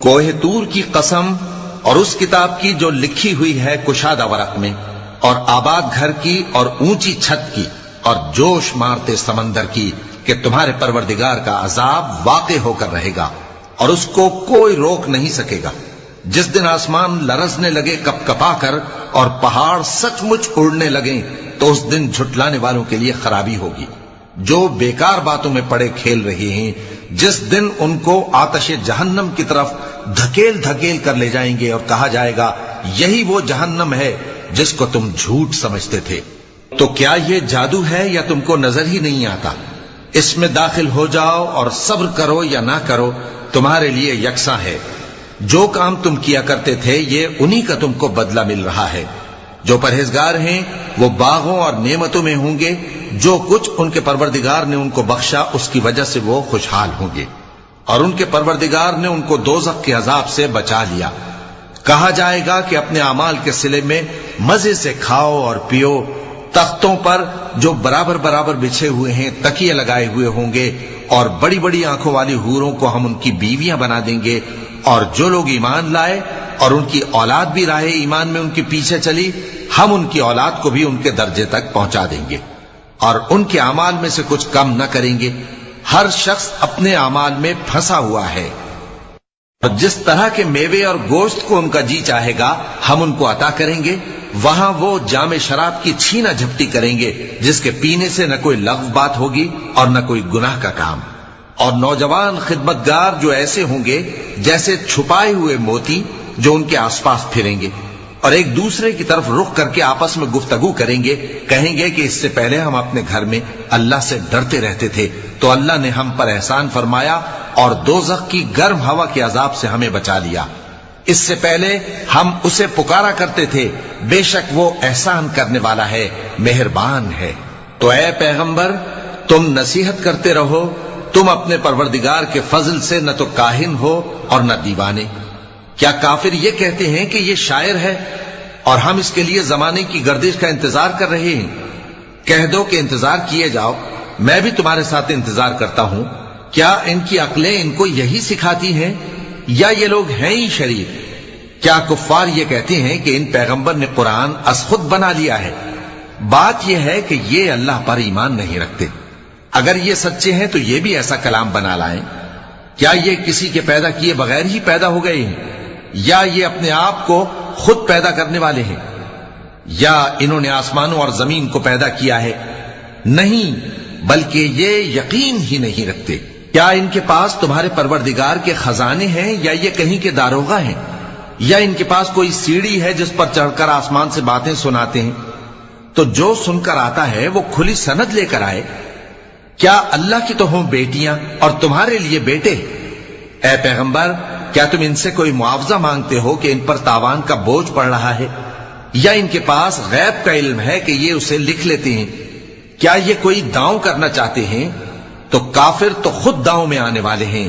کوہ طور کی قسم اور اس کتاب کی جو لکھی ہوئی ہے کشادہ ورق میں، اور آباد گھر کی اور اونچی چھت کی اور جوش مارتے سمندر کی، کہ تمہارے پروردگار کا عذاب واقع ہو کر رہے گا اور اس کو کوئی روک نہیں سکے گا۔ جس دن آسمان لرزنے لگے کپ کپا کر اور پہاڑ سچ مچ اڑنے لگیں، تو اس دن جھٹلانے والوں کے لیے خرابی ہوگی جو بیکار باتوں میں پڑے کھیل رہے ہیں، جس دن ان کو آتش جہنم کی طرف دھکیل دھکیل کر لے جائیں گے اور کہا جائے گا یہی وہ جہنم ہے جس کو تم جھوٹ سمجھتے تھے۔ تو کیا یہ جادو ہے یا تم کو نظر ہی نہیں آتا؟ اس میں داخل ہو جاؤ اور صبر کرو یا نہ کرو، تمہارے لیے یکساں ہے۔ جو کام تم کیا کرتے تھے یہ انہی کا تم کو بدلہ مل رہا ہے۔ جو پرہیزگار ہیں وہ باغوں اور نعمتوں میں ہوں گے، جو کچھ ان کے پروردگار نے ان کو بخشا اس کی وجہ سے وہ خوشحال ہوں گے، اور ان کے پروردگار نے ان کو دوزخ کے عذاب سے بچا لیا۔ کہا جائے گا کہ اپنے اعمال کے صلے میں مزے سے کھاؤ اور پیو، تختوں پر جو برابر برابر بچھے ہوئے ہیں تکیے لگائے ہوئے ہوں گے، اور بڑی بڑی آنکھوں والی حوروں کو ہم ان کی بیویاں بنا دیں گے، اور جو لوگ ایمان لائے اور ان کی اولاد بھی راہ ایمان میں ان کے پیچھے چلی، ہم ان کی اولاد کو بھی ان کے درجے تک پہنچا دیں گے اور ان کے اعمال میں سے کچھ کم نہ کریں گے۔ ہر شخص اپنے اعمال میں پھنسا ہوا ہے، اور جس طرح کے میوے اور گوشت کو ان کا جی چاہے گا ہم ان کو عطا کریں گے۔ وہاں وہ جام شراب کی چھینا جھپٹی کریں گے جس کے پینے سے نہ کوئی لغو بات ہوگی اور نہ کوئی گناہ کا کام، اور نوجوان خدمتگار جو ایسے ہوں گے جیسے چھپائے ہوئے موتی جو ان کے آس پاس پھریں گے، اور ایک دوسرے کی طرف رخ کر کے آپس میں گفتگو کریں گے، کہیں گے کہ اس سے پہلے ہم اپنے گھر میں اللہ سے ڈرتے رہتے تھے تو اللہ نے ہم پر احسان فرمایا اور دوزخ کی گرم ہوا کے عذاب سے ہمیں بچا لیا۔ اس سے پہلے ہم اسے پکارا کرتے تھے، بے شک وہ احسان کرنے والا ہے، مہربان ہے۔ تو اے پیغمبر تم نصیحت کرتے رہو، تم اپنے پروردگار کے فضل سے نہ تو کاہن ہو اور نہ دیوانے۔ کیا کافر یہ کہتے ہیں کہ یہ شاعر ہے اور ہم اس کے لیے زمانے کی گردش کا انتظار کر رہے ہیں؟ کہہ دو کہ انتظار کیے جاؤ، میں بھی تمہارے ساتھ انتظار کرتا ہوں۔ کیا ان کی عقلیں ان کو یہی سکھاتی ہیں یا یہ لوگ ہیں ہی شریف؟ کیا کفار یہ کہتے ہیں کہ ان پیغمبر نے قرآن از خود بنا لیا ہے؟ بات یہ ہے کہ یہ اللہ پر ایمان نہیں رکھتے۔ اگر یہ سچے ہیں تو یہ بھی ایسا کلام بنا لائیں۔ کیا یہ کسی کے پیدا کیے بغیر ہی پیدا ہو گئے ہیں، یا یہ اپنے آپ کو خود پیدا کرنے والے ہیں، یا انہوں نے آسمانوں اور زمین کو پیدا کیا ہے؟ نہیں، بلکہ یہ یقین ہی نہیں رکھتے۔ کیا ان کے پاس تمہارے پروردگار کے خزانے ہیں یا یہ کہیں کے داروغہ ہیں، یا ان کے پاس کوئی سیڑھی ہے جس پر چڑھ کر آسمان سے باتیں سناتے ہیں؟ تو جو سن کر آتا ہے وہ کھلی سند لے کر آئے۔ کیا اللہ کی تو ہوں بیٹیاں اور تمہارے لیے بیٹے؟ اے پیغمبر کیا تم ان سے کوئی معاوضہ مانگتے ہو کہ ان پر تاوان کا بوجھ پڑ رہا ہے، یا ان کے پاس غیب کا علم ہے کہ یہ اسے لکھ لیتے ہیں؟ کیا یہ کوئی داؤں کرنا چاہتے ہیں؟ تو کافر تو خود داؤں میں آنے والے ہیں۔